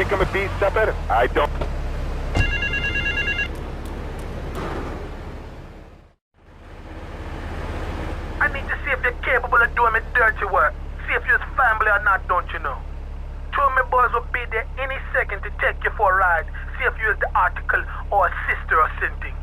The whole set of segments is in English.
think I'm a beast, Supper? I don't. I need to see if you're capable of doing me dirty work. See if you're family or not, don't you know? Two of my boys will be there any second to take you for a ride. See if you're the article or a sister or something.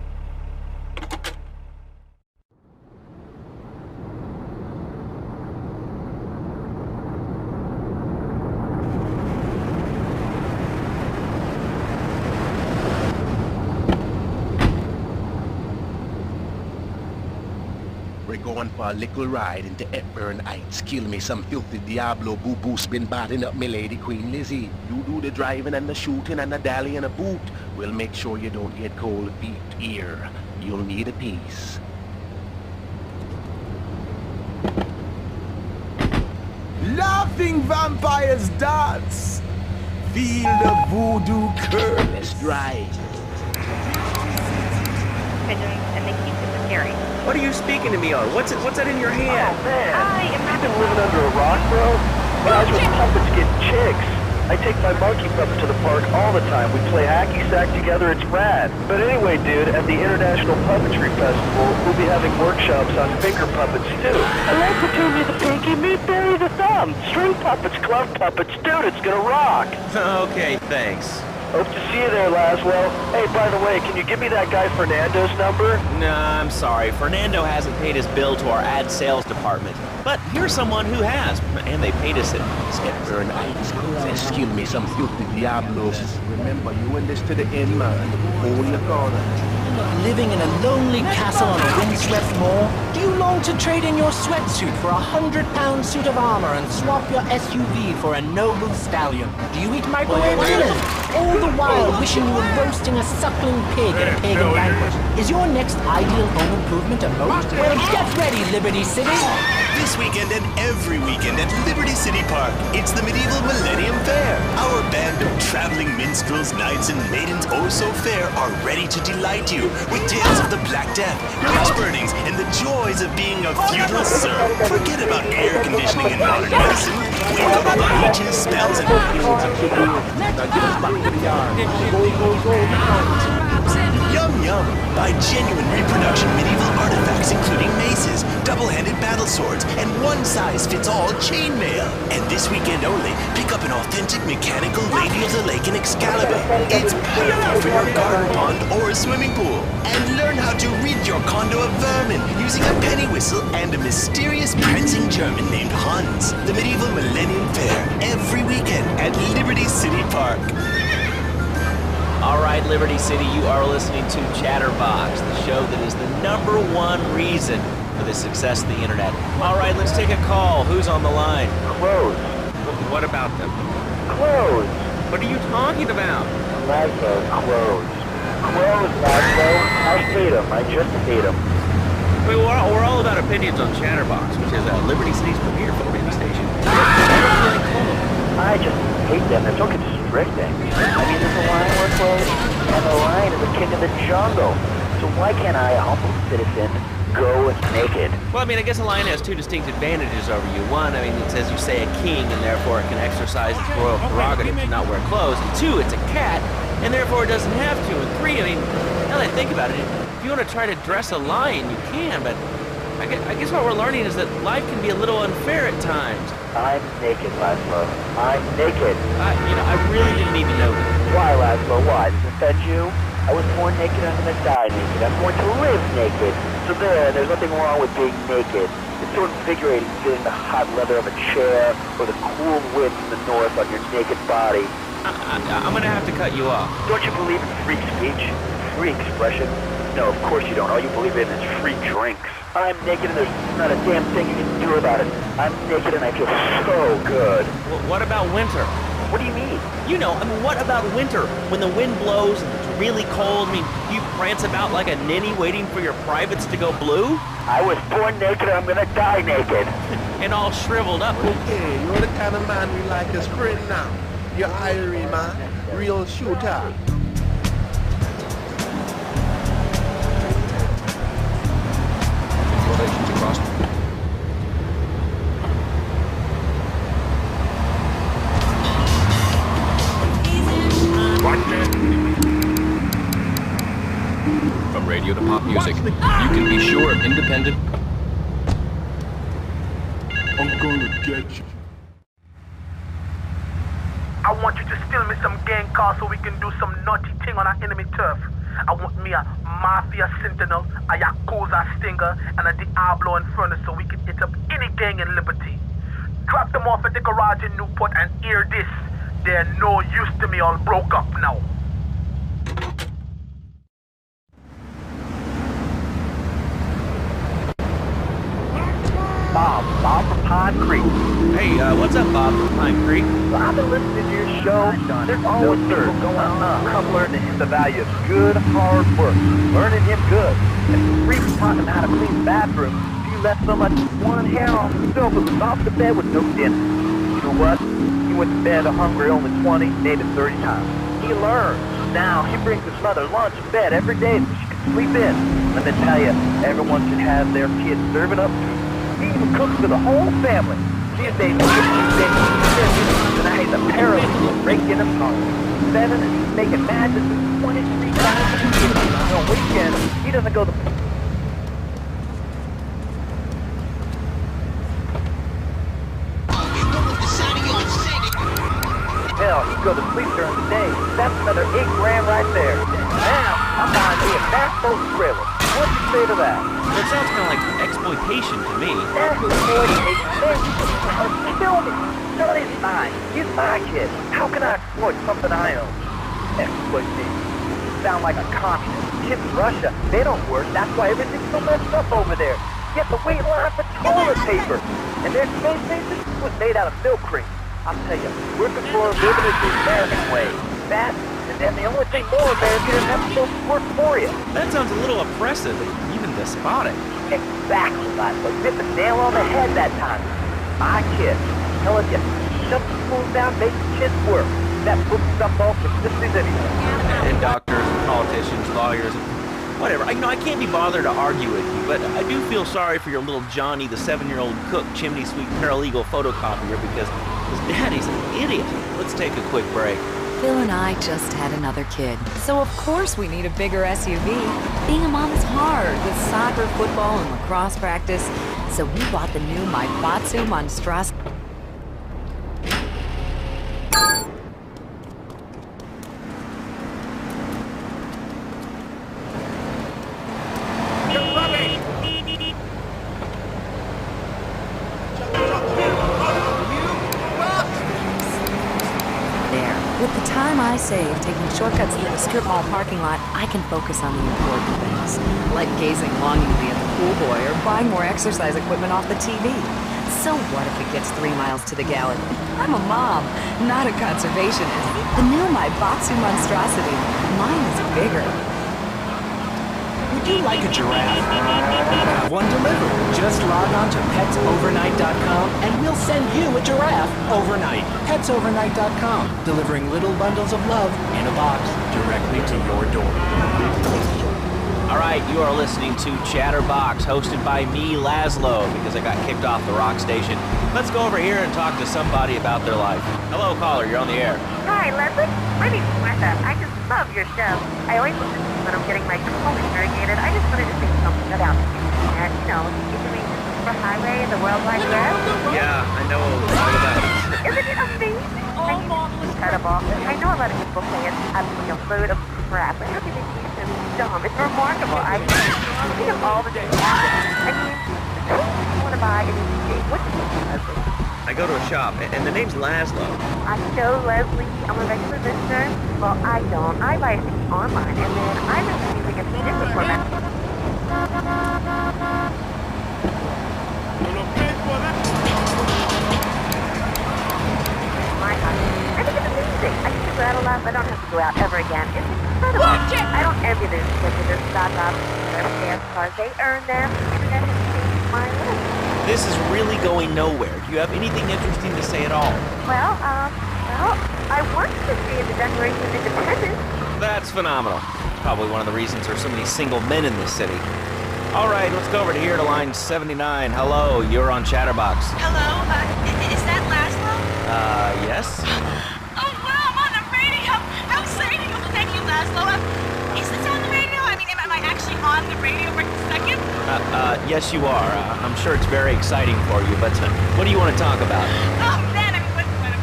We're going for a little ride into Hepburn Heights. Kill me some filthy Diablo boo-boo's been batting up me lady Queen Lizzie. You do the driving and the shooting and the dally and a boot. We'll make sure you don't get cold feet here. You'll need a piece. Laughing vampires dance! Feel the voodoo curse! Let's drive. And they keep disappearing. What are you speaking to me on? What's that in your hand? Oh, man. I am You've been living under a rock, bro? Guys with puppets get chicks. I take my monkey puppet to the park all the time. We play hacky sack together. It's rad. But anyway, dude, at the International Puppetry Festival, we'll be having workshops on finger puppets, too. I like between me the pinky, me Barry the thumb. String puppets, glove puppets. Dude, it's gonna rock. Okay, thanks. Hope to see you there, Laswell. Hey, by the way, can you give me that guy Fernando's number? Nah, I'm sorry. Fernando hasn't paid his bill to our ad sales department. But here's someone who has, and they paid us in Hepburn Heights. Let's kill me some filthy Diablos. Remember, you in this to the end, man. Hold your corner. Living in a lonely castle on a windswept moor? Do you long to trade in your sweatsuit for a £100 suit of armor and swap your SUV for a noble stallion? Do you eat microwave dinners? All the while wishing you were roasting a suckling pig at a pagan banquet. Is your next ideal home improvement a moat? Well, get ready, Liberty City! This weekend and every weekend at Liberty City Park, it's the Medieval Millennium Fair. Our band of traveling minstrels, knights, and maidens oh so fair are ready to delight you with tales of the Black Death, witch burnings, and the joys of being a feudal serf. Forget about air conditioning and modern medicine. Wake up with leeches, spells, and... Yum Yum! Buy genuine reproduction medieval artifacts including maces, double-handed battle swords, and one-size-fits-all chainmail. And this weekend only, pick up an authentic mechanical Lady of the Lake and Excalibur. It's perfect for your garden pond or a swimming pool. And learn how to rid your condo of vermin using a penny whistle and a mysterious prancing German named Hans. The Medieval Millennium Fair, every weekend at Liberty City Park. All right, Liberty City, you are listening to Chatterbox, the show that is the #1 reason for the success of the internet. All right, let's take a call. Who's on the line? Clothes. What about them? Clothes. What are you talking about? Laszlo, clothes. Clothes, Laszlo. I hate them. I just hate them. Wait, we're all about opinions on Chatterbox, which is Liberty City's premier radio station. I just hate them. They're so constricting. I mean, there's a lion wear clothes, and the lion is the king of the jungle. So why can't I, a humble citizen, go naked? Well, I mean, I guess a lion has two distinct advantages over you. One, I mean, it's, as you say, a king, and therefore it can exercise its royal prerogative to not wear clothes. And two, it's a cat, and therefore it doesn't have to. And three, I mean, now that I think about it, if you want to try to dress a lion, you can, but I guess what we're learning is that life can be a little unfair at times. I'm naked, Laszlo. I'm naked. I really didn't need to know that. Why, Laszlo? Why? Does it offend you? I was born naked, I'm gonna die naked. I'm going to live naked. So there's nothing wrong with being naked. It's so invigorating feeling the hot leather of a chair or the cool wind from the north on your naked body. I'm gonna have to cut you off. Don't you believe in free speech? Free expression? No, of course you don't. All you believe in is free drinks. I'm naked and there's not a damn thing you can do about it. I'm naked and I feel so good. What about winter? What do you mean? You know, I mean, what about winter? When the wind blows and it's really cold, I mean, you prance about like a ninny waiting for your privates to go blue? I was born naked and I'm gonna die naked. And all shriveled up. Okay, you're the kind of man we like to sprint now. You're Irie, man. Real shooter. basic. You can be sure of independent... I'm gonna get you. I want you to steal me some gang cars so we can do some naughty thing on our enemy turf. I want me a Mafia Sentinel, a Yakuza Stinger, and a Diablo Inferno so we can hit up any gang in Liberty. Drop them off at the garage in Newport and hear this. They're no use to me, all broke up now. Bob from Pine Creek. Hey, what's up, Bob from Pine Creek? Well, I've been listening to your show. There's always people going on. I'm learning the value of good, hard work. Learning him good. And Reef taught him how to clean the bathroom. If you left so much one hair on himself, it was off the bed with no dinner. You know what? He went to bed hungry only 20, maybe 30 times. He learned. Now, he brings his mother lunch in bed every day so she can sleep in. Let me tell you, everyone should have their kids serving up food. He even cooks for the whole family. These days, and I hate the parents who break in him home. 7 and he's making mad to do 23,000 on weekends. He doesn't go to... Hell, he go to sleep during the day. That's another $8 grand right there. Now, I'm buying me a fast boat trailer. What do you say to that? That sounds kind of like exploitation to me. That's exploitation. Kill me. No, he's mine. He's my kid. How can I exploit something I own? Exploitation. You sound like a communist. Kids in Russia, they don't work. That's why everything's so messed up over there. You have to wait in line for toilet paper. And their space station was made out of milk cream. I'll tell you, working for a living is the American way. That, and the only thing more American is having folks work for you. That sounds a little oppressive, even despotic. Exactly, Laszlo. You hit the nail on the head that time. My kid, telling you, shut the schools down, make the kids work. That book stuff off for sisters anyway. And doctors, and politicians, lawyers, whatever. I can't be bothered to argue with you, but I do feel sorry for your little Johnny, the 7-year-old cook, chimney sweep paralegal photocopier, because his daddy's an idiot. Let's take a quick break. Phil and I just had another kid, so of course we need a bigger SUV. Being a mom is hard with soccer, football, and lacrosse practice, so we bought the new Maibatsu Monstrosity. With the time I save taking shortcuts through the strip mall parking lot, I can focus on the important things, like gazing longingly at the pool boy or buying more exercise equipment off the TV. So what if it gets 3 miles to the gallon? I'm a mom, not a conservationist. The new Maibatsu Monstrosity. Mine is bigger. Would you like a giraffe? Have one delivered. Just log on to petsovernight.com and we'll send you a giraffe overnight. Petsovernight.com, delivering little bundles of love in a box directly to your door. All right, you are listening to Chatterbox, hosted by me, Laszlo, because I got kicked off the rock station. Let's go over here and talk to somebody about their life. Hello, caller, you're on the air. Hi, Leslie. My name's Martha. I just love your show. I always listen to you when I'm getting my colon irrigated. I just wanted to say something about you. And, information for Highway and the World Wide Web. Yeah, I know all about it. Isn't it amazing? I mean, it's incredible. I know a lot of people say it's absolutely a load of crap, but how can they be so dumb? It's remarkable. I think of all the things happening. I mean, who want to buy a new TV? What's the Leslie? I go to a shop, and the name's Laszlo. I know, Leslie. I'm a regular listener. Well, I don't. I buy things online, and then I listen to music and digital format. My husband. I think it's amazing. I used to go out a lot, but I don't have to go out ever again. It's incredible. I don't envy those kids with their stock options, their fast cars. They earn them. Internet has changed my life. This is really going nowhere. Do you have anything interesting to say at all? Well, I wanted to see the Declaration of Independence. That's phenomenal. Probably one of the reasons there's so many single men in this city. All right, let's go over to here to line 79. Hello, you're on Chatterbox. Hello, is that Laszlo? Yes? Oh, wow, I'm on the radio. How exciting. Thank you, Laszlo. Is this on the radio? I mean, am I actually on the radio? Yes, you are. I'm sure it's very exciting for you, but what do you want to talk about? Oh man, I mean,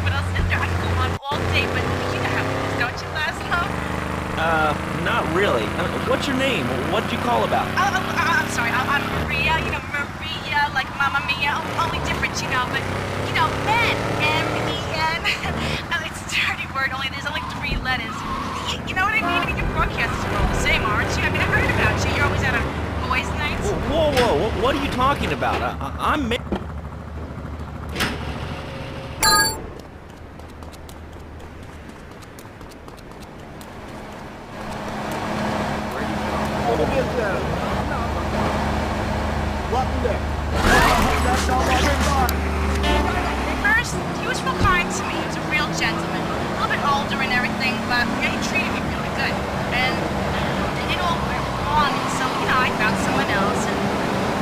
what else is there? I could go on all day, but you know how it is, don't you, Laszlo? Not really. What's your name? What did you call about? I'm sorry, I'm Maria, you know, Maria, like Mamma Mia, only different, you know, but, you know, men, M-E-N. It's a dirty word, there's only 3 letters. You know what I mean? I mean, your broadcasters are all the same, aren't you? I mean, I heard about you. You're always out on boys' nights. Whoa, what are you talking about? I'm married. First, he was real kind to me. He was a real gentleman. A little bit older and everything, but yeah, he treated me really good. And it all went wrong, and so, you know, I found someone else, and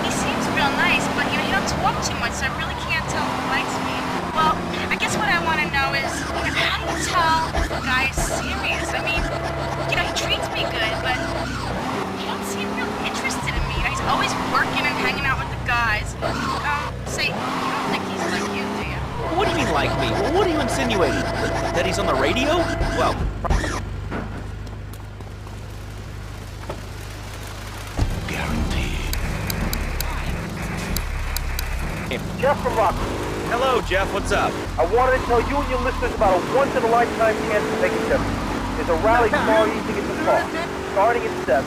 he seems real nice, but, you know, he don't talk too much, so I really can't tell if he likes me. Well, I guess what I want to know is, you know, how do you tell if a guy is serious? I mean, you know, he treats me good, but he don't seem real interested in me. You know, he's always working and hanging out with the guys. Say, you don't think he's like you, do you? What do you mean like me? What are you insinuating? That he's on the radio? Well... Jeff from Rock. Hello, Jeff. What's up? I wanted to tell you and your listeners about a once-in-a-lifetime chance to make a difference. There's a rally tomorrow evening at the park, starting at 7.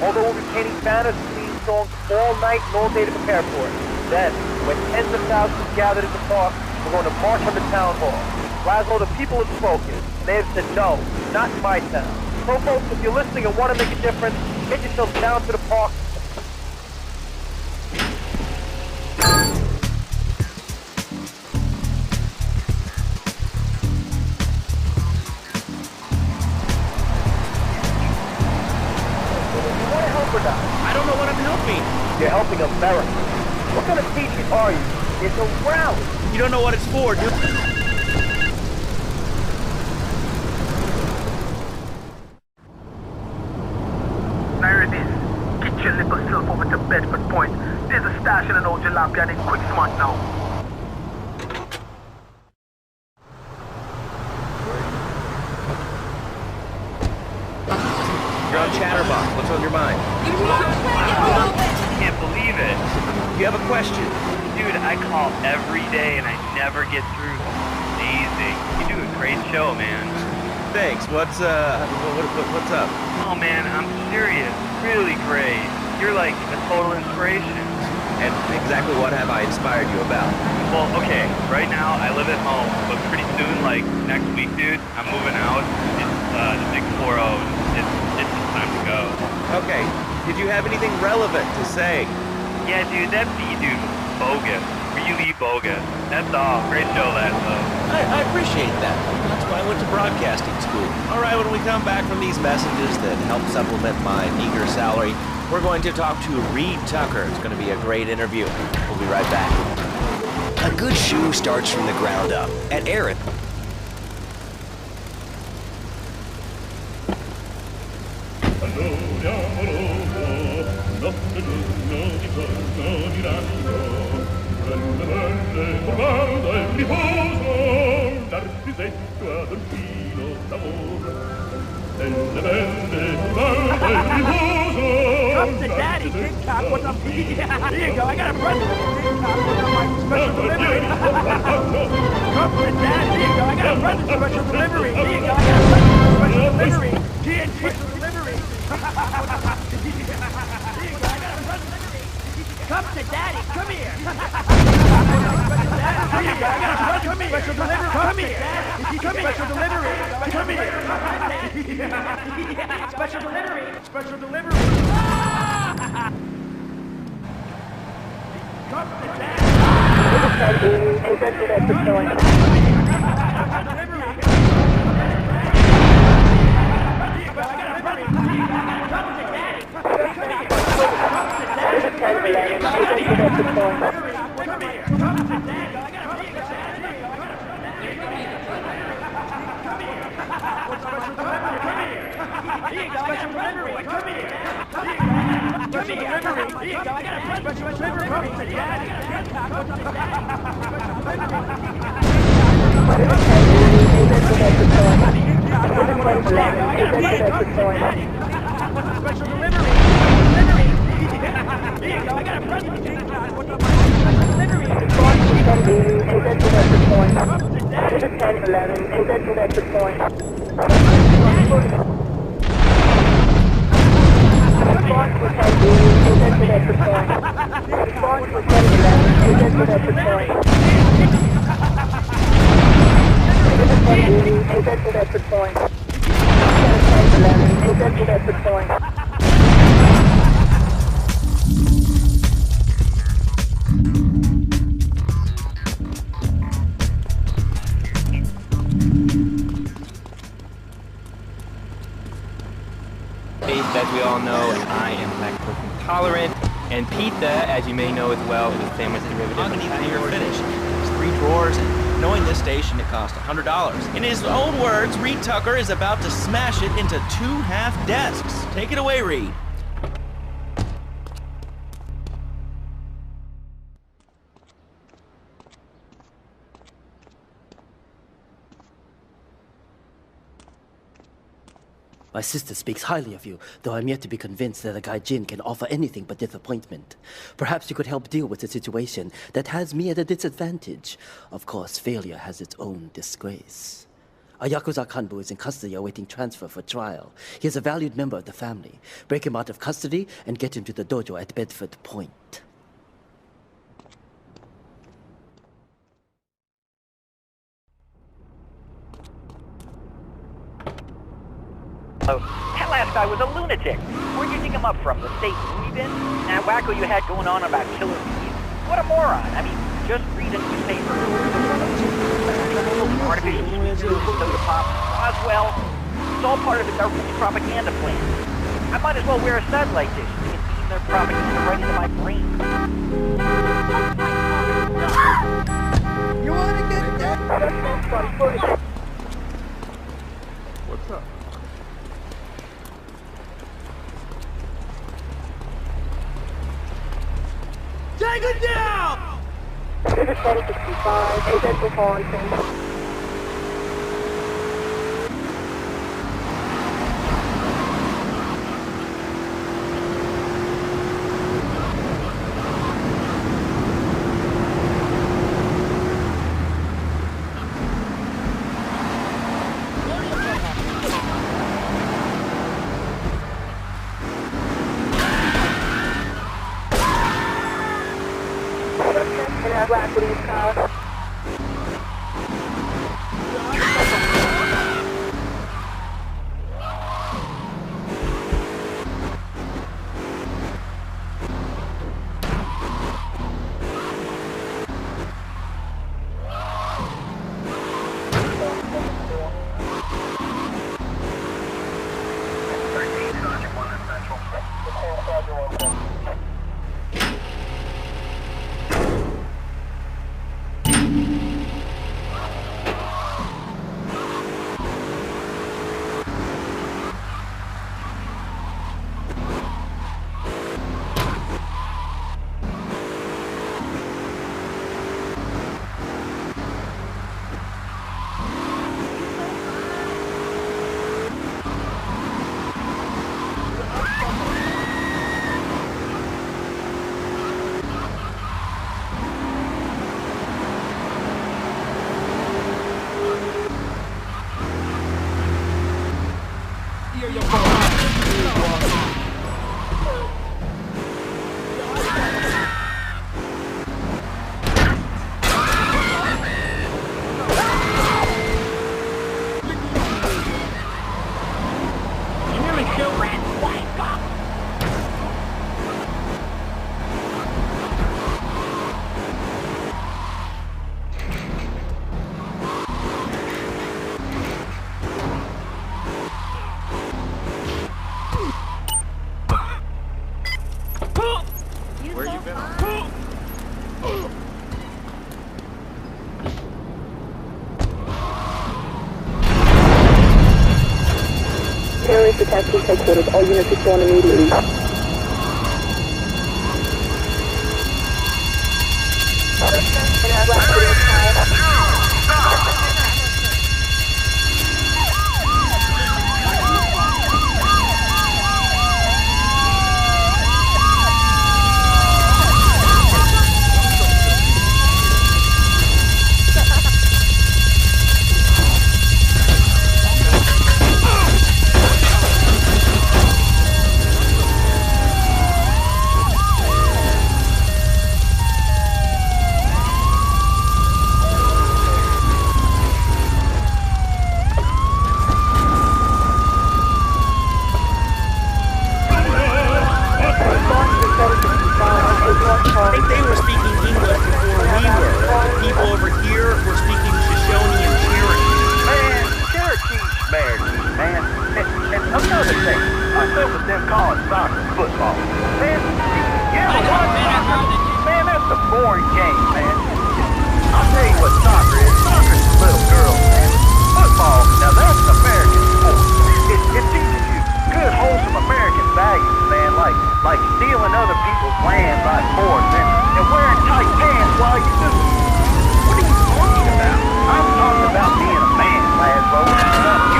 Although we'll be painting banners and theme songs all night and all day to prepare for it. Then, when tens of thousands gathered in the park, we're going to march on the town hall. Laszlo, the people have spoken. They have said no, not in my town. So folks, if you're listening and want to make a difference, get yourself down to the park. I don't know what I'm helping. You're helping America. What kind of patriot are you? It's a rally. You don't know what it's for, dude. Now here it is. Get your little self over to Bedford Point. There's a stash in an old jalopy and it's quick smart now. You're on Chatterbox. What's on your mind? Can't believe it. You have a question? Dude, I call every day and I never get through. Amazing. You do a great show, man. Thanks. What's up? Oh man, I'm serious. Really great. You're like a total inspiration. And exactly what have I inspired you about? Well, okay, right now I live at home, but pretty soon, like next week, dude, I'm moving out. It's the big 4-0. It's time to go. Okay. Did you have anything relevant to say? Yeah, dude, that beat dude was bogus. Really bogus. That's all. Great show, Laszlo. I appreciate that. That's why I went to broadcasting school. All right, when we come back from these messages that help supplement my meager salary, we're going to talk to Reed Tucker. It's going to be a great interview. We'll be right back. A good shoe starts from the ground up. At Aaron. Come to Daddy, Big Cock, what's up? Here you go, I got a present for Big Cock, what's up, my special delivery. Come to Daddy, here you go, I got a present for special delivery. Here you go, I got a present for special delivery. TNT special delivery. Here you go, I got a present delivery. Come to Daddy, come here. Here you go, I got a present special delivery. Come here. Come here. Special delivery. Come here. Special delivery. Special delivery. Come to Daddy. Special delivery. Come here. As we all know, I am lactose intolerant, and pizza, as you may know as well, is a sandwich derivative. I'm gonna eat when you're finished. There's 3 drawers, and knowing this station, it cost $100. In his own words, Reed Tucker is about to smash it into 2 half desks. Take it away, Reed. My sister speaks highly of you, though I'm yet to be convinced that a guy Jin can offer anything but disappointment. Perhaps you could help deal with a situation that has me at a disadvantage. Of course, failure has its own disgrace. A Yakuza Kanbu is in custody awaiting transfer for trial. He is a valued member of the family. Break him out of custody and get him to the dojo at Bedford Point. That last guy was a lunatic. Where'd you dig him up from? The state movie bin? That wacko you had going on about killer bees? What a moron. I mean, just read a newspaper. Artificial sweeteners, soda pop, Roswell. It's all part of the government's propaganda plan. I might as well wear a satellite dish. They can beam their propaganda right into my brain. You wanna get that? What's up? Take it down! 65, identify. Detective headquarters, all units respond immediately. What's up with them calling soccer football? Man, you ever watch soccer? Man, that's a boring game, man. I'll tell you what soccer is. Soccer's for little girls, man. Football, now that's an American sport. It teaches you good, wholesome American values, man, like stealing other people's land by force and wearing tight pants while you do it. What are you talking about? I'm talking about being a man, Laszlo.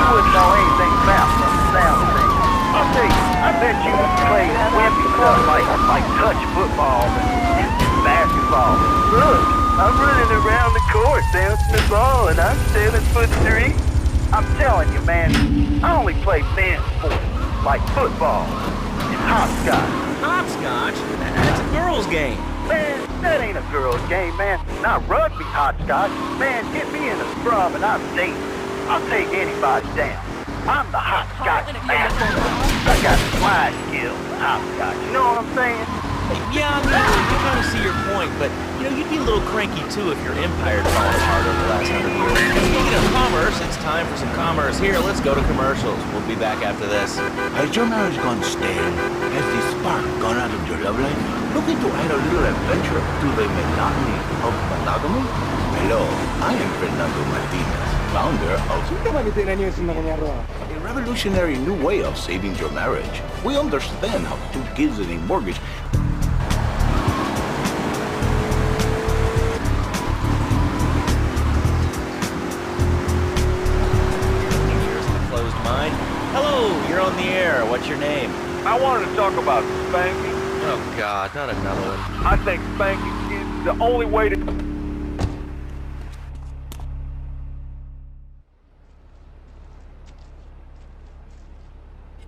You wouldn't know anything about from the sound of things. I'll tell you, I bet you play wimpy stuff like touch football and basketball. Look, I'm running around the court bouncing the ball and I'm 7'3". I'm telling you, man, I only play men's sports, like football and hopscotch. Hopscotch? That's a girl's game. Man, that ain't a girl's game, man. Not rugby hopscotch. Man, get me in a scrum and I'm safe. I'll take anybody down. I'm the hopscotch master. I got slide skills in hopscotch. You know what I'm saying? Yeah, I mean, I kind of see your point, but, you know, you'd be a little cranky, too, if your empire falling apart over the last 100 years. Speaking of commerce, it's time for some commerce here. Let's go to commercials. We'll be back after this. Has your marriage gone stale? Has the spark gone out of your love life? Looking to add a little adventure to the monotony of monogamy? Hello, I am Fernando Martinez, founder of a revolutionary new way of saving your marriage. We understand how 2 kids and a mortgage Hello, you're on the air. What's your name? I wanted to talk about spanking. Oh, God, not another one. I think spanking is the only way to...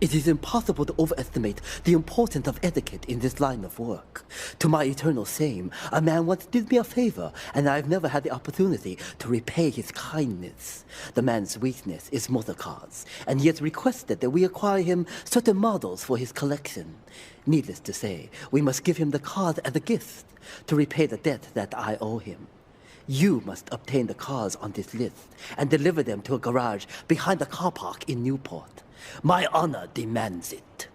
It is impossible to overestimate the importance of etiquette in this line of work. To my eternal shame, a man once did me a favor, and I've never had the opportunity to repay his kindness. The man's weakness is motor cars, and he has requested that we acquire him certain models for his collection. Needless to say, we must give him the cars as a gift to repay the debt that I owe him. You must obtain the cars on this list and deliver them to a garage behind the car park in Newport. My honor demands it.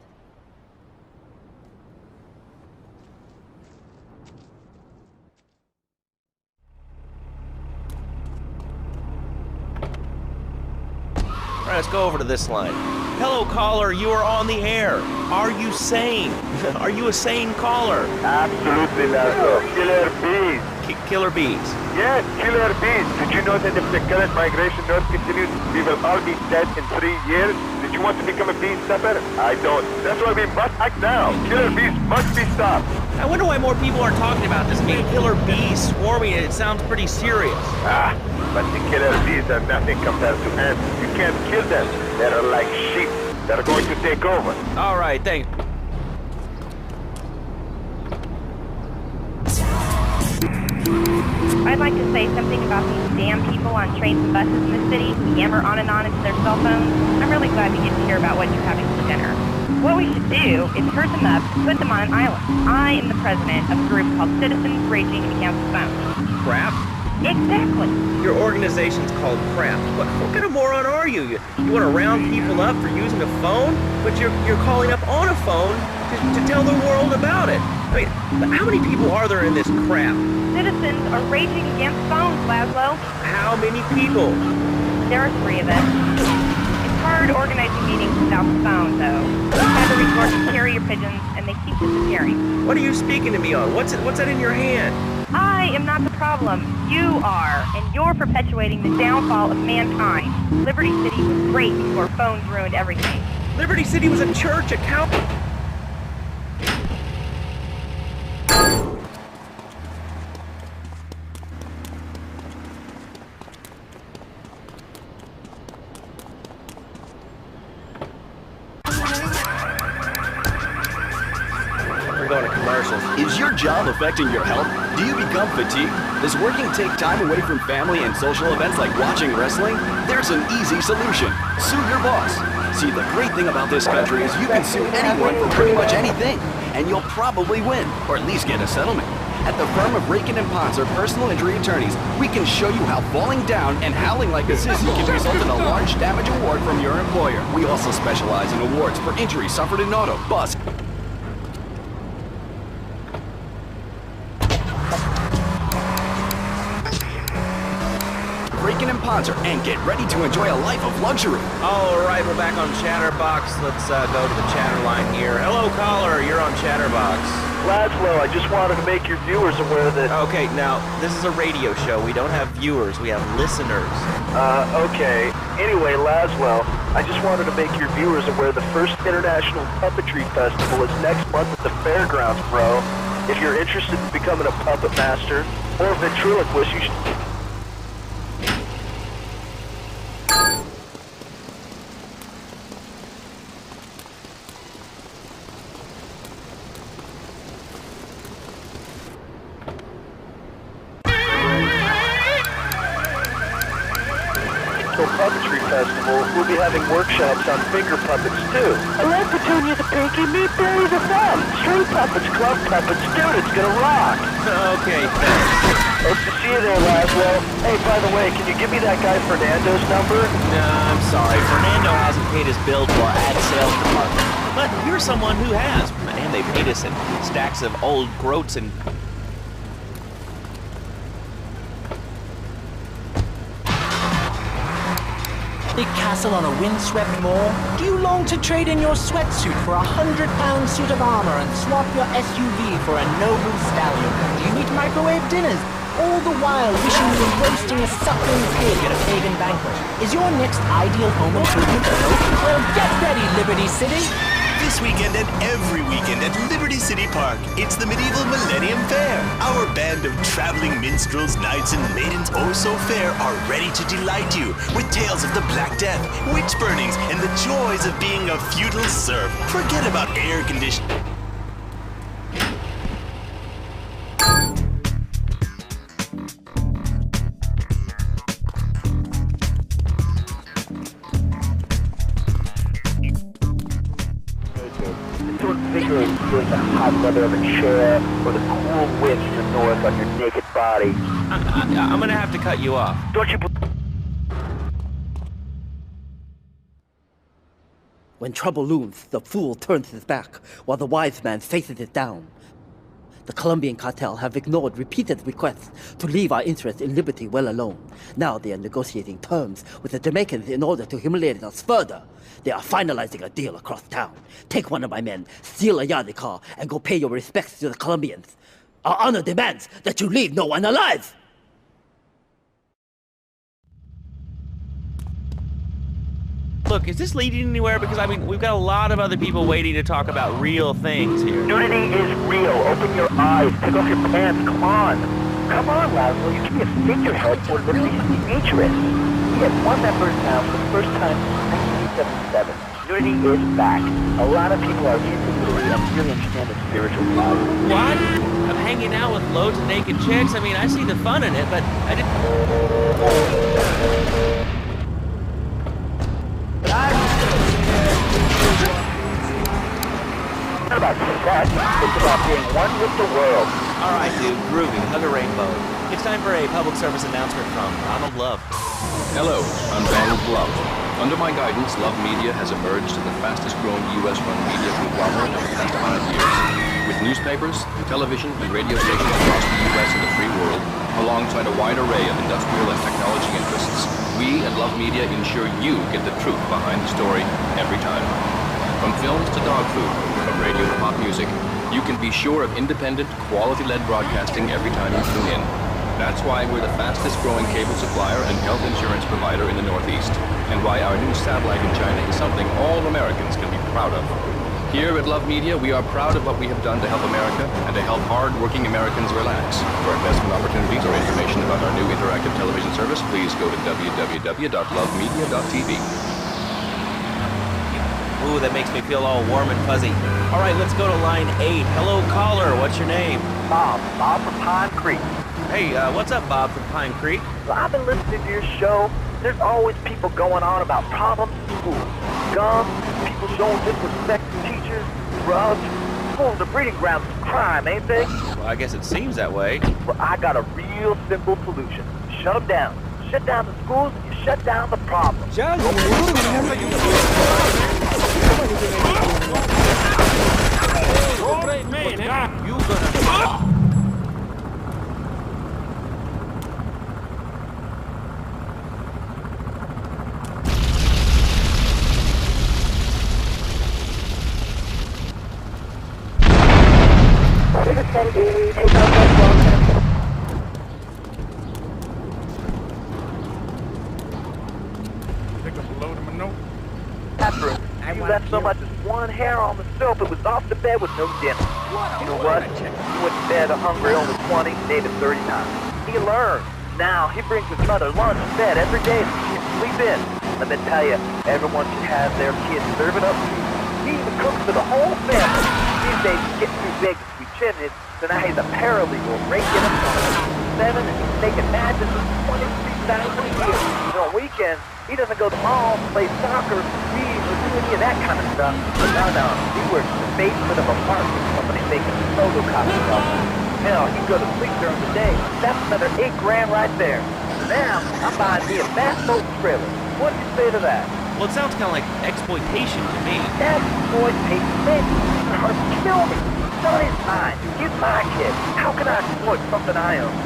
All right, let's go over to this line. Hello, caller, you are on the air. Are you sane? Are you a sane caller? Absolutely not. Killer bees. Killer bees? Yes, killer bees. Did you know that if the current migration north continues, we will all be dead in 3 years? Did you want to become a bee stepper? I don't. That's why we must act now. Killer bees must be stopped. I wonder why more people aren't talking about this. I mean, killer bees swarming, it sounds pretty serious. But the killer bees are nothing compared to ants. You can't kill them. They're like sheep. They're going to take over. All right, thanks. I'd like to say something about these damn people on trains and buses in the city who yammer on and on into their cell phones. I'm really glad to get to hear about what you're having for dinner. What we should do is herd them up and put them on an island. I am the president of a group called Citizens Raging Against Phones. Crap? Exactly. Your organization's called Crap. What kind of moron are you? You want to round people up for using a phone? But you're calling up on a phone to tell the world about it. I mean, how many people are there in this crap? Citizens are raging against phones, Laszlo. How many people? There are 3 of us. It's hard organizing meetings without the phone, though. We have to resort to carrier pigeons, and they keep disappearing. What are you speaking to me on? What's that in your hand? I am not the problem. You are, and you're perpetuating the downfall of mankind. Liberty City was great before phones ruined everything. Liberty City was a church, a cow... Is your job affecting your health? Do you become fatigued? Does working take time away from family and social events like watching wrestling? There's an easy solution. Sue your boss. See, the great thing about this country is you can sue anyone for pretty much anything, and you'll probably win, or at least get a settlement. At the firm of Rakin & Ponser Personal Injury Attorneys, we can show you how falling down and howling like a sissy can result in a large damage award from your employer. We also specialize in awards for injuries suffered in auto, bus, Rakin & Ponser, and get ready to enjoy a life of luxury. All right, we're back on Chatterbox. Let's go to the chatter line here. Hello, caller. You're on Chatterbox. Laszlo, I just wanted to make your viewers aware that... Okay, now, this is a radio show. We don't have viewers. We have listeners. Okay. Anyway, Laszlo, I just wanted to make your viewers aware the first International Puppetry Festival is next month at the fairgrounds, bro. If you're interested in becoming a puppet master or ventriloquist, you should... Puppetry Festival, we'll be having workshops on finger puppets too. I like Petunia's a pinky, meat Billy's a thumb. String puppets, glove puppets, dude, it's gonna rock. Okay, thanks. Hope to see you there, Laszlo. Hey, by the way, can you give me that guy Fernando's number? Nah, I'm sorry. Fernando hasn't paid his bill to our ad sales department. But you're someone who has. Man, they paid us in stacks of old groats and... Big castle on a windswept moor? Do you long to trade in your sweatsuit for a 100-pound suit of armor and swap your SUV for a noble stallion? Do you eat microwave dinners, all the while wishing you were roasting a suckling pig at a pagan banquet? Is your next ideal home improvement a note? Well, get ready, Liberty City! This weekend and every weekend at Liberty City Park, it's the Medieval Millennium Fair. Our band of traveling minstrels, knights, and maidens oh so fair are ready to delight you with tales of the Black Death, witch burnings, and the joys of being a feudal serf. Forget about air conditioning. Feeling the hot weather of a chair or the cool winds of the north on your naked body. I'm gonna have to cut you off. Don't you... When trouble looms, the fool turns his back, while the wise man faces it down. The Colombian cartel have ignored repeated requests to leave our interests in liberty well alone. Now they are negotiating terms with the Jamaicans in order to humiliate us further. They are finalizing a deal across town. Take one of my men, steal a Yardley car, and go pay your respects to the Colombians. Our honor demands that you leave no one alive! Look, is this leading anywhere? Because, I mean, we've got a lot of other people waiting to talk about real things here. Nudity is real. Open your eyes. Take off your pants. Come on. Come on, Laszlo. You can be a figurehead for Liberty's interest. We have one member in town for the first time since 1977. Nudity is back. A lot of people are into nudity and really understand the spiritual side. What? I'm hanging out with loads of naked chicks? I mean, I see the fun in it, but I didn't... It's not about sex, it's about being one with the world. All right, dude, groovy, hug a rainbow. It's time for a public service announcement from Ronald Love. Hello, I'm Donald Love. Under my guidance, Love Media has emerged as the fastest-growing U.S.-run media conglomerate of the past 5 years. With newspapers, television, and radio stations across the U.S. and the free world, alongside a wide array of industrial and technology interests, we at Love Media ensure you get the truth behind the story every time. From films to dog food, from radio to pop music, you can be sure of independent, quality-led broadcasting every time you tune in. That's why we're the fastest-growing cable supplier and health insurance provider in the Northeast, and why our new satellite in China is something all Americans can be proud of. Here at Love Media, we are proud of what we have done to help America and to help hard-working Americans relax. For investment opportunities or information about our new interactive television service, please go to www.lovemedia.tv. Ooh, that makes me feel all warm and fuzzy. All right, let's go to line 8. Hello, caller. What's your name? Bob from Pine Creek. Hey, what's up, Bob from Pine Creek? So I've been listening to your show. There's always people going on about problems in school. Guns, people showing disrespect to teachers, drugs. Schools are breeding grounds of crime, ain't they? Well, I guess it seems that way. Well, I got a real simple solution. Shut them down. Shut down the schools and you shut down the problem. Great man, you gonna... You left so much as one hair on the soap, it was off the bed with no dinner. You know what? He went to bed hungry, only 20, David 39. He learned. Now, he brings his mother lunch and bed every day so she can sleep in. Let me tell you, everyone should have their kids serve it up to you. He even cooks for the whole family. These days, he's getting too big to sweet chimneys, so now he's a paralegal raking up on 7 and he's making matches for $23,000 a year. And on weekends, he doesn't go to the mall, play soccer, read, or do any of that kind of stuff. No, he works in the basement of a marketing company making photocopies all night. Hell, he can go to sleep during the day. That's another $8 grand right there. Now, I'm buying me a fast boat trailer. What do you say to that? Well, it sounds kind of like exploitation to me. Exploitation? Man, you're hard to kill me. Son is mine. He's my kid. How can I exploit something I own?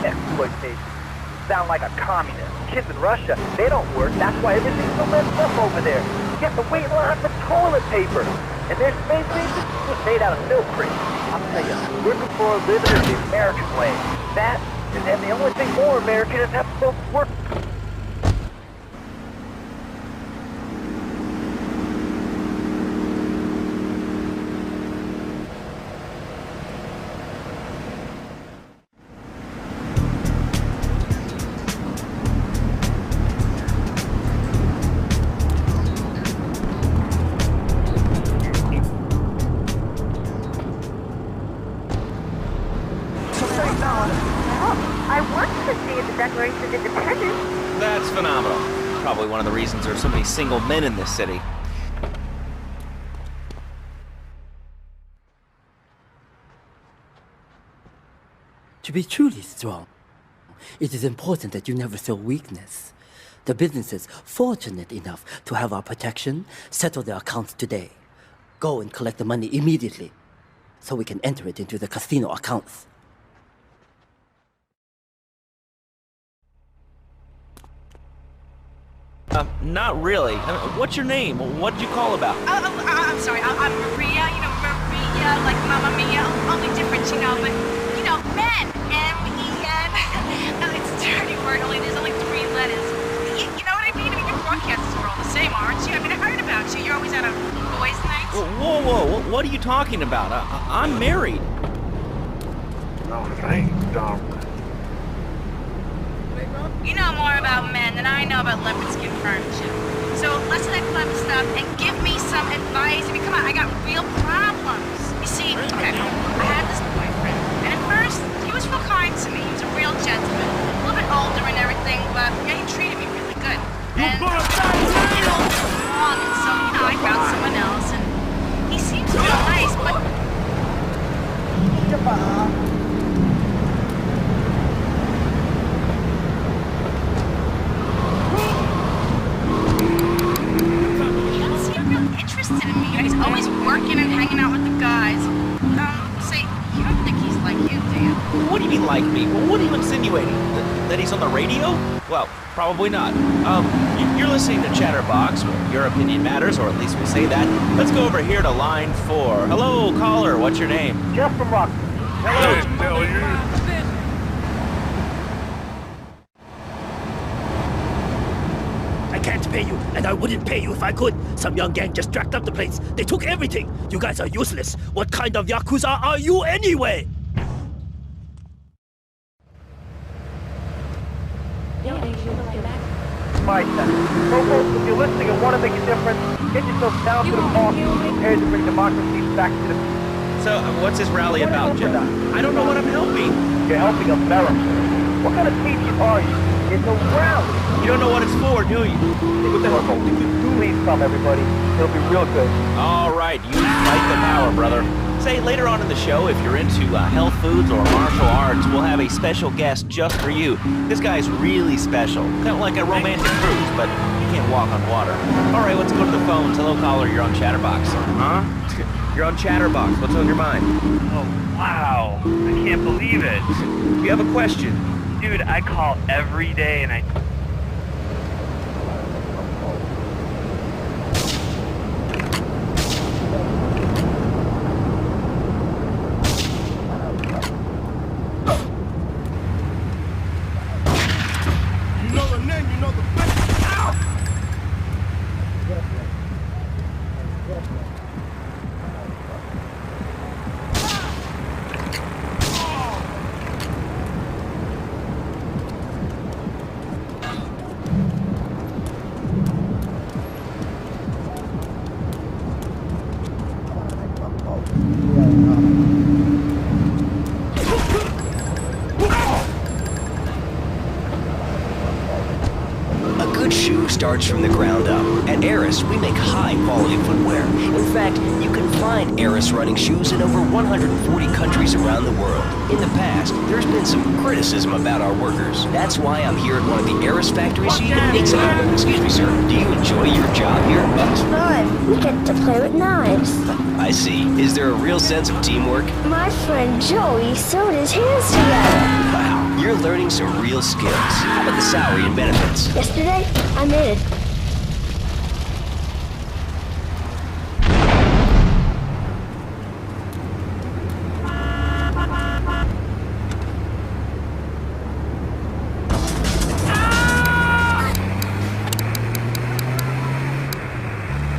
Exploitation. You sound like a communist. Kids in Russia, they don't work. That's why everything's so messed up over there. You have to wait in line for toilet paper. And their space station is made out of milk crates. I'll tell you, working for a living is the American way. That, and the only thing more American is have folks work. Declaration of Independence. That's phenomenal. Probably one of the reasons there are so many single men in this city. To be truly strong, it is important that you never show weakness. The businesses fortunate enough to have our protection settle their accounts today. Go and collect the money immediately, so we can enter it into the casino accounts. Not really. What's your name? What did you call about? I'm sorry. I'm Maria. You know, Maria, like Mamma Mia. Only different, you know. But you know, men. M-E-N. It's a dirty word. There's only 3 letters. You know what I mean? I mean, your broadcasters are all the same, aren't you? I mean, I heard about you. You're always out of boys' nights. Whoa! What are you talking about? I'm married. No, thanks, darling. You know more about men than I know about leopard skin furniture. So less of that clever stuff and give me some advice. I mean, come on, I got real problems. You see, okay, I had this boyfriend, and at first, he was real kind to me. He was a real gentleman, a little bit older and everything, but yeah, he treated me really good. And it all went wrong, and so, you know, I found someone else, and he seems real nice, but... interested in me. He's always working and hanging out with the guys. Say, you don't think he's like you, do you? What do you mean like me? What are you insinuating? That he's on the radio? Well, probably not. You're listening to Chatterbox, where your opinion matters, or at least we say that. Let's go over here to line 4. Hello, caller. What's your name? Jeff from Rock. Hello, I can't pay you, and I wouldn't pay you if I could. Some young gang just jacked up the place. They took everything. You guys are useless. What kind of Yakuza are you anyway? My son. Folks, if you're listening and want to make a difference, get yourself down to the call prepared to bring democracy back to the people. So, what's this rally about, Jeff? I don't know what I'm helping. You're helping America. What kind of patriot are you? It's a rally. You don't know what it's for, do you? What the hell? Please come, everybody. It'll be real good. All right, you fight the power, brother. Say, later on in the show, if you're into health foods or martial arts, we'll have a special guest just for you. This guy's really special. Kind of like a romantic cruise, but he can't walk on water. All right, let's go to the phones. Hello, caller, you're on Chatterbox. Huh? You're on Chatterbox. What's on your mind? Oh, wow. I can't believe it. You have a question? Dude, I call every day and I... Starts from the ground up. At Eris, we make high-quality footwear. In fact, you can find Eris running shoes in over 140 countries around the world. In the past, there's been some criticism about our workers. That's why I'm here at one of the Eris factories so you can make some... Excuse me, sir. Do you enjoy your job here? It's fun. We get to play with knives. I see. Is there a real sense of teamwork? My friend Joey sewed his hands together. Wow, you're learning some real skills. How about the salary and benefits? Yesterday, I made it.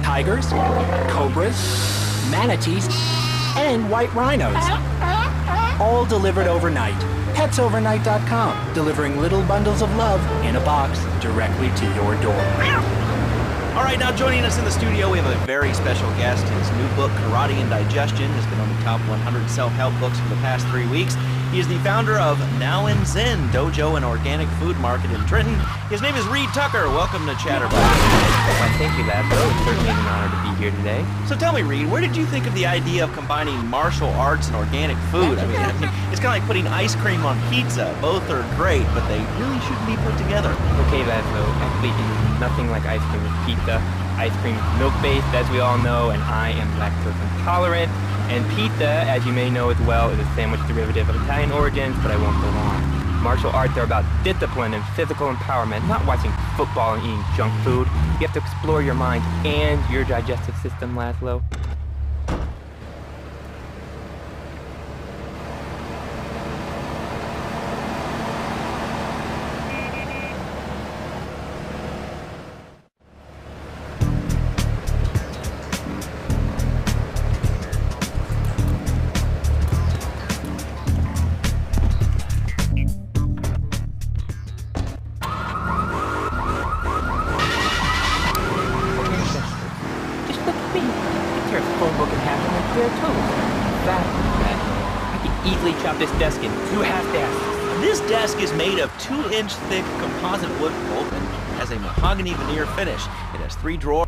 Tigers, cobras, manatees, and white rhinos. All delivered overnight. PetsOvernight.com, delivering little bundles of love in a box directly to your door. All right, now joining us in the studio, we have a very special guest. His new book, Karate and Digestion, has been on the top 100 self-help books for the past 3 weeks. He is the founder of Now in Zen Dojo and Organic Food Market in Trenton. His name is Reed Tucker. Welcome to Chatterbox. Well, thank you, Laszlo. It's certainly an honor to be here today. So tell me, Reed, where did you think of the idea of combining martial arts and organic food? I mean, it's kind of like putting ice cream on pizza. Both are great, but they really shouldn't be put together. Okay, Laszlo. Actually, it is nothing like ice cream with pizza. Ice cream is milk-based, as we all know, and I am lactose intolerant. And pizza, as you may know as well, is a sandwich derivative of Italian origins, but I won't go on. Martial arts are about discipline and physical empowerment, not watching football and eating junk food. You have to explore your mind and your digestive system, Laszlo. This desk is made of 2-inch thick composite wood pulp and has a mahogany veneer finish. It has 3 drawers.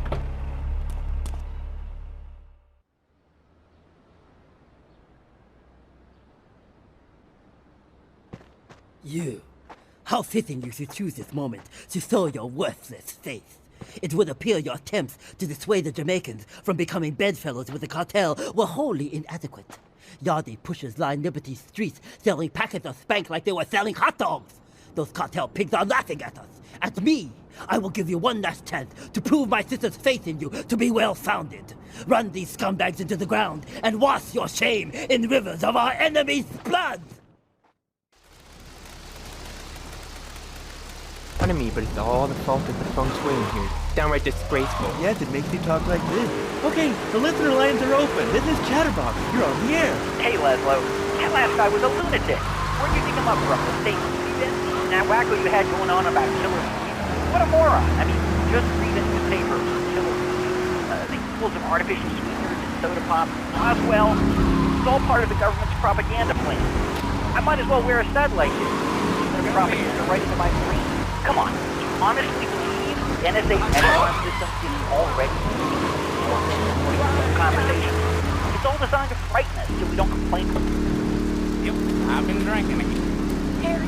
You. How fitting you should choose this moment to sow your worthless faith. It would appear your attempts to dissuade the Jamaicans from becoming bedfellows with the cartel were wholly inadequate. Yardie pushers line Liberty streets selling packets of spank like they were selling hot dogs. Those cartel pigs are laughing at us. At me. I will give you one last chance to prove my sister's faith in you to be well-founded. Run these scumbags into the ground and wash your shame in rivers of our enemies' blood! Pardon me, but it's all the fault of the feng shui in here. It's downright disgraceful. Yes, it makes you talk like this. Okay, the listener lines are open. This is Chatterbox. You're on the air. Hey, Laszlo. That last guy was a lunatic. Where'd you dig him up from? The state even? That wacko you had going on about killer bees. What a moron. I mean, just read a newspaper. Killer bees. The equals of artificial sweeteners and soda pop. Oswell. It's all part of the government's propaganda plan. I might as well wear a stud like this. The propaganda right into my brain. Come on, you honestly believe the NSA Echelon system is already conversation? It's It's all designed to frighten us so we don't complain. Yep, I've been drinking again. Harry.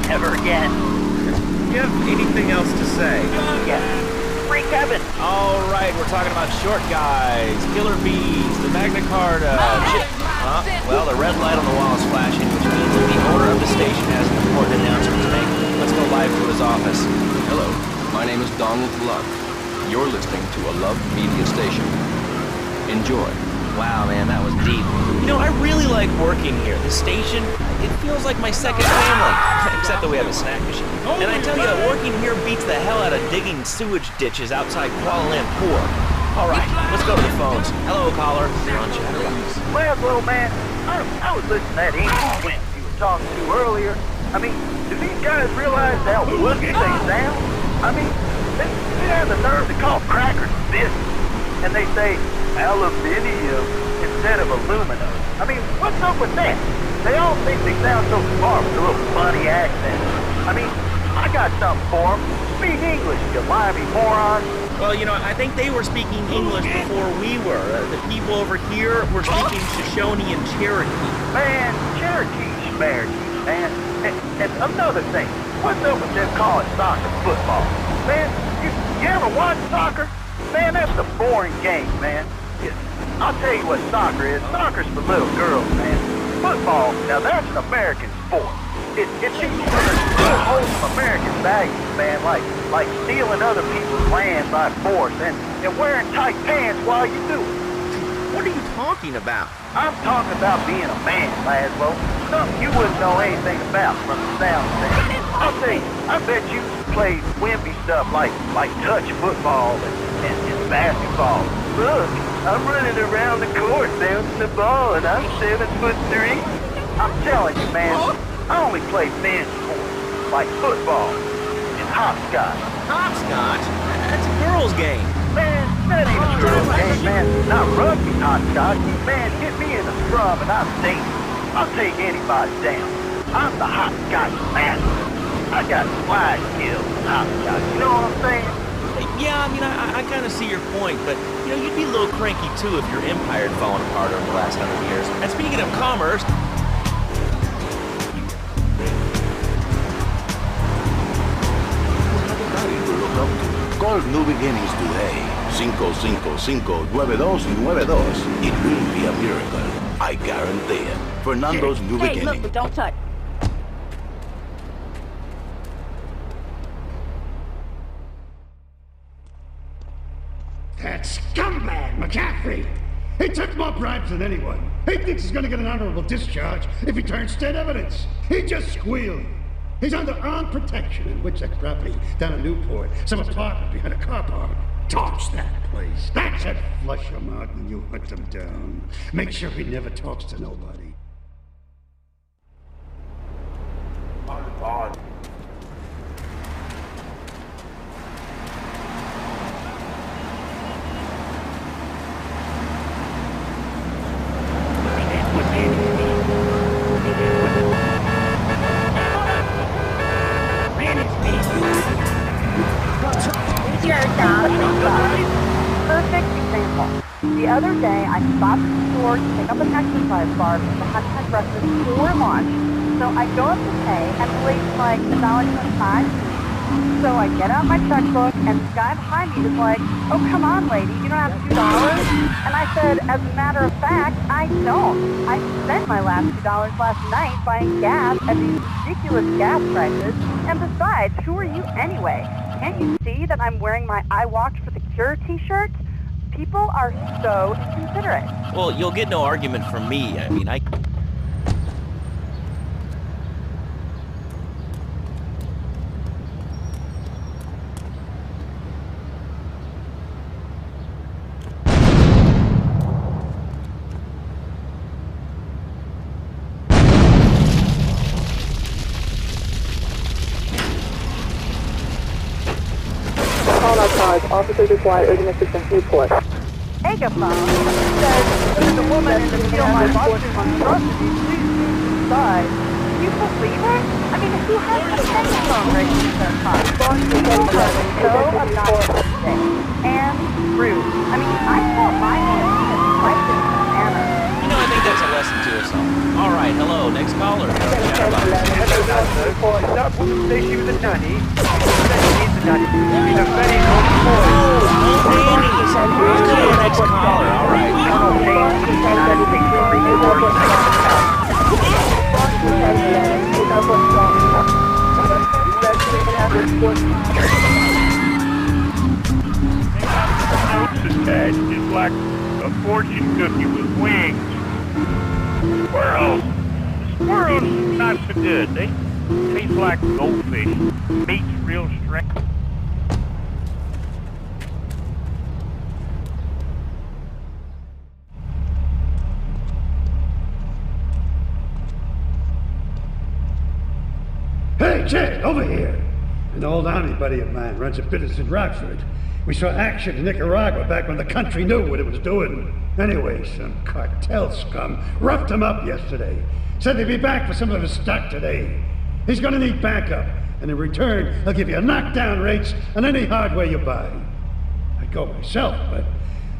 Never again. Do you have anything else to say? Yes. Free Kevin. All right, we're talking about short guys, killer bees, the Magna Carta. Well, the red light on the wall is flashing, which means that the owner of the station has an important announcement to make. Let's go live to his office. Hello, my name is Donald Love. You're listening to a Love Media station. Enjoy. Wow, man, that was deep. You know, I really like working here. The station, it feels like my second family. Except that we have a snack machine. And I tell you, working here beats the hell out of digging sewage ditches outside Kuala Lumpur. All right, let's go to the phones. Hello, caller. You're on Chatterbox. Well, little man, I was listening to that English wimp you were talking to earlier. I mean, do these guys realize how woodsy they sound? I mean, they have the nerve to call crackers biscuits. And they say aluminium instead of aluminum. I mean, what's up with that? They all think they sound so smart with a little funny accent. I mean, I got something for them. Speak English, you limey moron. Well, you know, I think they were speaking English before we were. The people over here were speaking Shoshone and Cherokee. Man, Cherokee, man. And another thing, what's up with them calling soccer football? Man, you ever watch soccer? Man, that's a boring game, man. I'll tell you what soccer is. Soccer's for little girls, man. Football, now that's an American sport. It teaches little wholesome American values, man, like stealing other people's land by force and wearing tight pants while you do it. What are you talking about? I'm talking about being a man, Laszlo. Something you wouldn't know anything about from the sound of things. I'll tell you, I bet you play wimpy stuff like touch football and basketball. Look, I'm running around the court bouncing the ball and I'm 7'3". I'm telling you, man, I only play men's sports, like football and hopscotch. Hopscotch? That's a girl's game. Man, that ain't a girl's game, man. Not rugby hopscotch. Man, hit me in the scrum and I'm dangerous. I'll take anybody down. I'm the hopscotch master. I got fly skills in hopscotch. You know what I'm saying? Yeah, I mean, I kind of see your point, but, you know, you'd be a little cranky, too, if your empire had fallen apart over the last 100 years. And speaking of commerce... Call New Beginnings today. 555-9292. It will be a miracle. I guarantee it. Fernando's New Beginning. Hey, look, don't touch. That scumbag, McCaffrey! He took more bribes than anyone. He thinks he's gonna get an honorable discharge if he turns state evidence. He just squealed. He's under armed protection in Witchek property down in Newport. Some apartment behind a car park. Torch that place. That's it. Flush him out when you hunt him down. Make sure he never talks to nobody. Perfect example. The other day, I stopped at the store to pick up an exercise bar because I hadn't had breakfast or lunch. So I go up to pay, and the lady's like, $1.25. So I get out my checkbook, and the guy behind me was like, oh, come on, lady, you don't have $2? And I said, as a matter of fact, I don't. I spent my last $2 last night buying gas at these ridiculous gas prices. And besides, who are you anyway? Can't you see that I'm wearing my I Walked for the Cure t-shirt? People are so inconsiderate. Well, you'll get no argument from me. I mean, Officers required urgent assistance report. Agaphone says there's a woman in the field my monstrosity. outside. Can you believe it? I mean, who has a telephone ring in their car? People are so obnoxious today. And rude. I mean, I thought my aunt had questions and manners. You know, I think that's a lesson to us all. All right, hello, next caller. Hello, that woman say she was a nanny. She said she needs a nanny. She's a very naughty boy. Nannies. Okay, next caller. All right. Attached is like a fortune cookie with wings. Squirrels. Squirrels not so good. They taste like goldfish. Meat's real strange. Hey, Jed, over here. An old army buddy of mine runs a business in Rockford. We saw action in Nicaragua back when the country knew what it was doing. Anyway, some cartel scum roughed him up yesterday. Said they'd be back for some of his stock today. He's gonna need backup, and in return, he'll give you knockdown rates on any hardware you buy. I'd go myself, but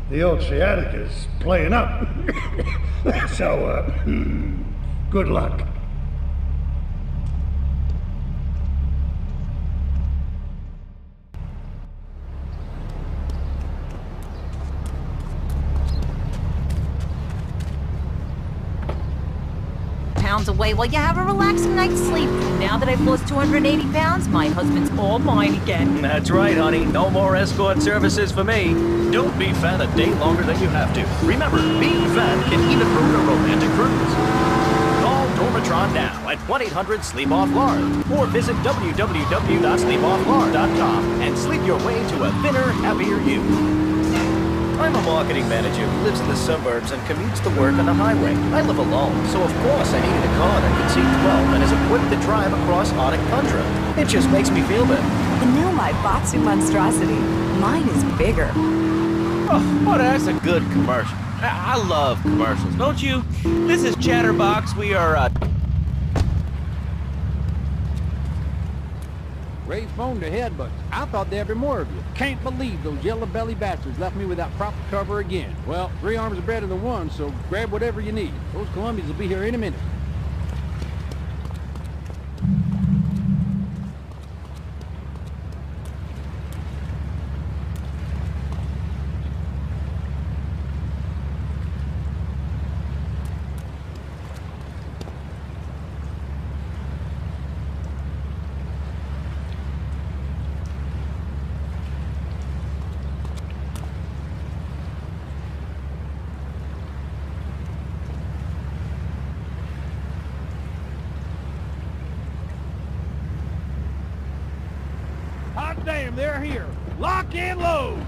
the old sciatica's playing up. So, good luck. Pounds away while you have a relaxing night's sleep. Now that I've lost 280 pounds, my husband's all mine again. That's right, honey. No more escort services for me. Don't be fat a day longer than you have to. Remember, being fat can even ruin a romantic cruise. Call Dormitron now at 1-800-SLEEP-OFF-LARD or visit www.sleepofflard.com and sleep your way to a thinner, happier you. I'm a marketing manager who lives in the suburbs and commutes to work on the highway. I live alone, so of course I needed a car that could seat 12 and is equipped to drive across Arctic tundra. It just makes me feel better. The new Batsu monstrosity. Mine is bigger. Oh, that's a good commercial. I love commercials, don't you? This is Chatterbox. We are, Ray's phoned ahead, but I thought there'd be more of you. Can't believe those yellow-belly bastards left me without proper cover again. Well, 3 arms are better than 1, so grab whatever you need. Those Colombians will be here any minute. Hot damn, they're here. Lock and load.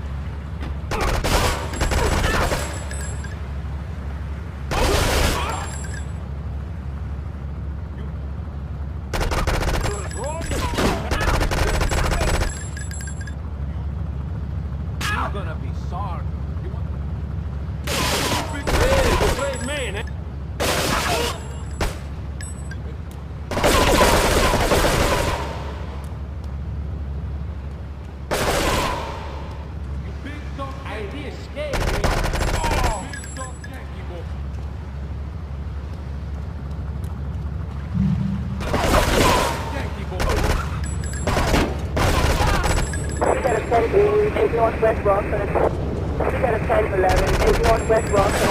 You're gonna be sorry. You want... Great man, eh? Take Northwest Rockford. We got a 10-11. Take Northwest Rockford.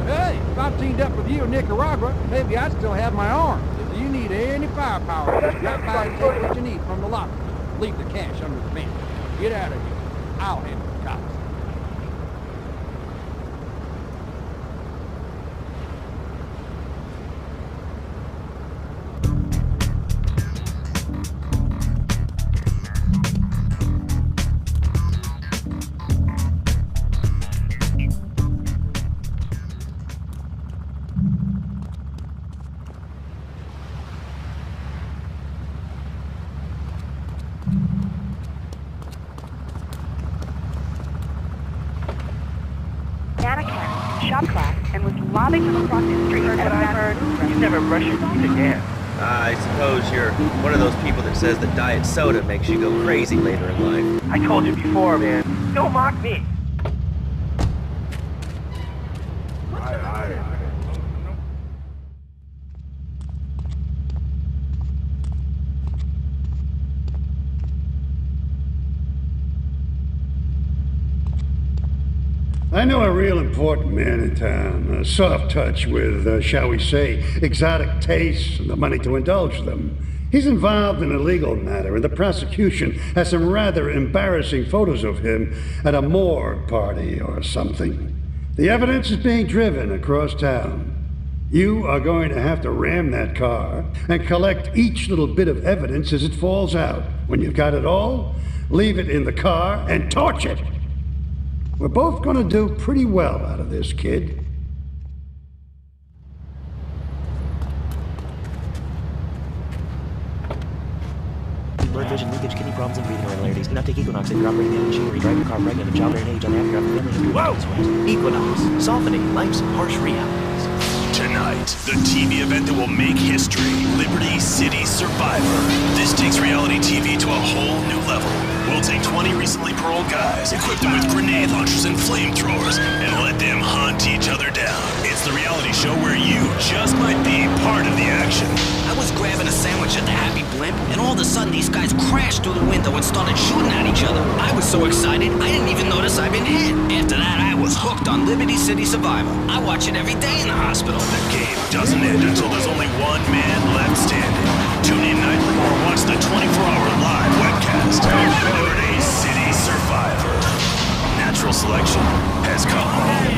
Hey, if I teamed up with you in Nicaragua, maybe I'd still have my arm. If you need any firepower, just drop by and take what you need from the locker. Leave the cash under the bench. Get out of here. I'll handle the cops. robbing them across the street. Heard what I heard? You never brush your teeth again. I suppose you're one of those people that says that diet soda makes you go crazy later in life. I told you before, man. Don't mock me. I know a real important man in town, a soft touch with, shall we say, exotic tastes and the money to indulge them. He's involved in a legal matter, and the prosecution has some rather embarrassing photos of him at a morgue party or something. The evidence is being driven across town. You are going to have to ram that car and collect each little bit of evidence as it falls out. When you've got it all, leave it in the car and torch it. We're both gonna do pretty well out of this, kid. Blurred vision, leakage, kidney problems, and breathing irregularities. Do not take Equinox if you're operating the machinery, driving your car pregnant, of childbearing age, unhappy, or family history. Whoa! Equinox, softening life's harsh realities. Tonight, the TV event that will make history, Liberty City Survivor. This takes reality TV to a whole new level. We'll take 20 recently paroled guys, equip them with grenade launchers and flamethrowers, and let them hunt each other down. It's the reality show where you just might be part of the action. I was grabbing a sandwich at the Happy Blimp, and all of a sudden these guys crashed through the window and started shooting at each other. I was so excited, I didn't even notice I'd been hit. After that, I was hooked on Liberty City Survivor. I watch it every day in the hospital. The game doesn't end until there's only one man left standing. Tune in nightly or watch the 24-hour live webcast. Liberty City Survivor. Natural selection has come home.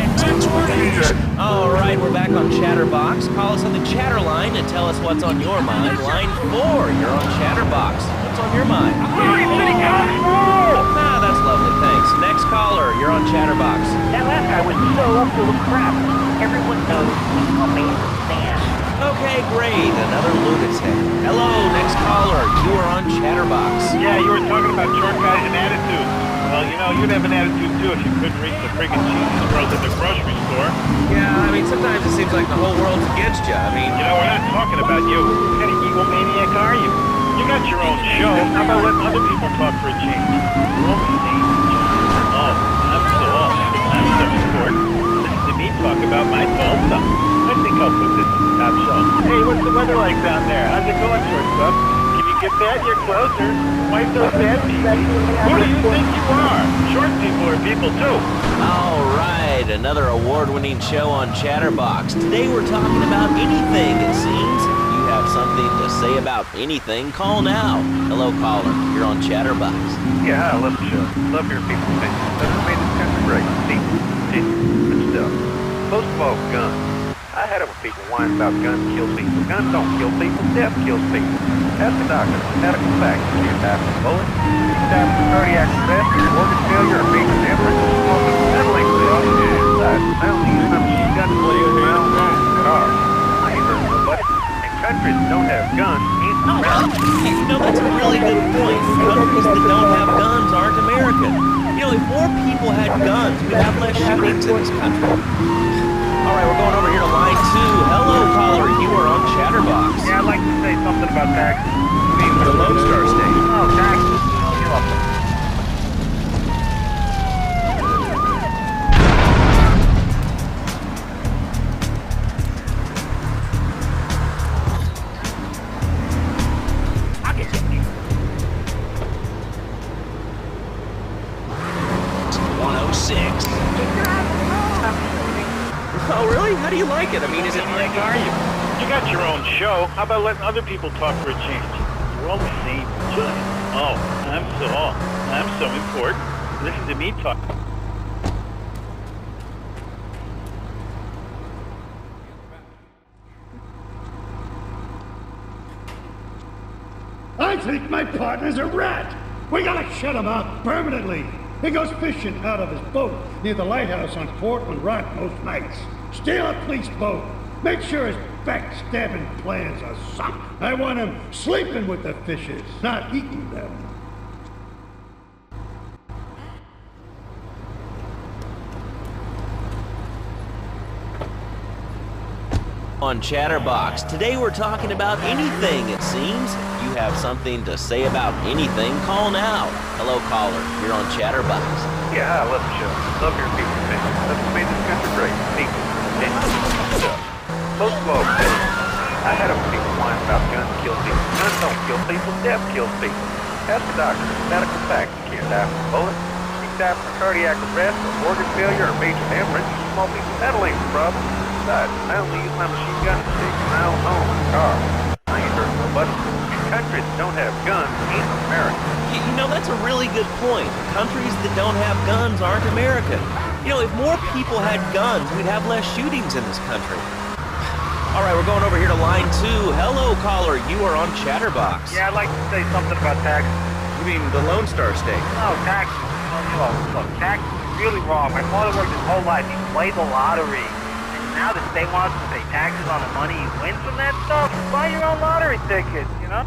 All right, we're back on Chatterbox. Call us on the chatter line and tell us what's on your mind. Line 4, you're on Chatterbox. What's on your mind? Ah, that's lovely, thanks. Next caller, you're on Chatterbox. That last guy was so full of crap. Everyone knows he's a major fan. Okay, great. Another lunatic. Hello, next caller. You are on Chatterbox. Yeah, you were talking about short guys and attitudes. Well, you know, you'd have an attitude too if you couldn't reach the friggin' cheese girls at the grocery store. Yeah, I mean, sometimes it seems like the whole world's against you. I mean, you know, we're not talking about you. What kind of egomaniac are you? You got your own show. How about letting other people talk for a change? You're only saying, oh, I'm so important. Listen to me talk about my phone stuff. I think I'll put this in the top shelf. Hey, what's the weather like down there? How's it going, shortstop? Can you get that? You're closer. Wipe those bad peas. Who do you think you are? Short people are people too. all right, another award-winning show on Chatterbox. Today we're talking about anything, it seems. If you have something to say about anything, call now. Hello, caller. You're on Chatterbox. Yeah, I love the show. Love your people's opinions. That's what made this country great. See, good stuff. Most of all, guns. I had it when people whine about guns kill people. Guns don't kill people, death kills people. Ask the doctor. Medical facts. You die from a bullet, you die from cardiac arrest, organ failure, or major hemorrhage, smoking, meddling with suicide. I only use my machine gun to play with my own car. I ain't hurt nobody. And countries that don't have guns ain't American. You know, that's a really good point. Countries that don't have guns aren't American. You know, if more people had guns, we'd have less shootings in this country. All right, we're going over here to line 2. Hello, caller. You are on Chatterbox. Yeah, I'd like to say something about taxes. The Lone Star State. Oh, taxes. Oh, you're welcome. I'll get you. 106. Oh, really? How do you like it? I mean, is it like... are you? You got your own show. How about letting other people talk for a change? You're all the same. Oh, I'm so important. Listen to me talk. I think my partner's a rat. We gotta shut him up permanently. He goes fishing out of his boat near the lighthouse on Portland Rock most nights. Steal a police boat. Make sure his backstabbing plans are sunk. I want him sleeping with the fishes, not eating them. On Chatterbox, today we're talking about anything, it seems. You have something to say about anything, call now. Hello, caller. You're on Chatterbox. Yeah, I love the show. Love your people, man. That's what made this country great. People. And stuff. Most of all, I had a people whine about guns kill people. Guns don't kill people, death kills people. Ask the doctor. Medical fact. You can't die from a bullet. You can die from a cardiac arrest, or organ failure, or major hemorrhage. A small piece of metal ain't the problem. Besides, I only use my machine gun to stick when I don't own a car. I ain't hurt nobody. Countries that don't have guns ain't America. You know, that's a really good point. Countries that don't have guns aren't American. You know, if more people had guns, we'd have less shootings in this country. All right, we're going over here to line 2. Hello, caller. You are on Chatterbox. Yeah, I'd like to say something about taxes. You mean the Lone Star State? No, taxes. Look, taxes is really wrong. My father worked his whole life. He played the lottery. And now the state wants to pay taxes on the money you win from that stuff. Buy your own lottery tickets, you know?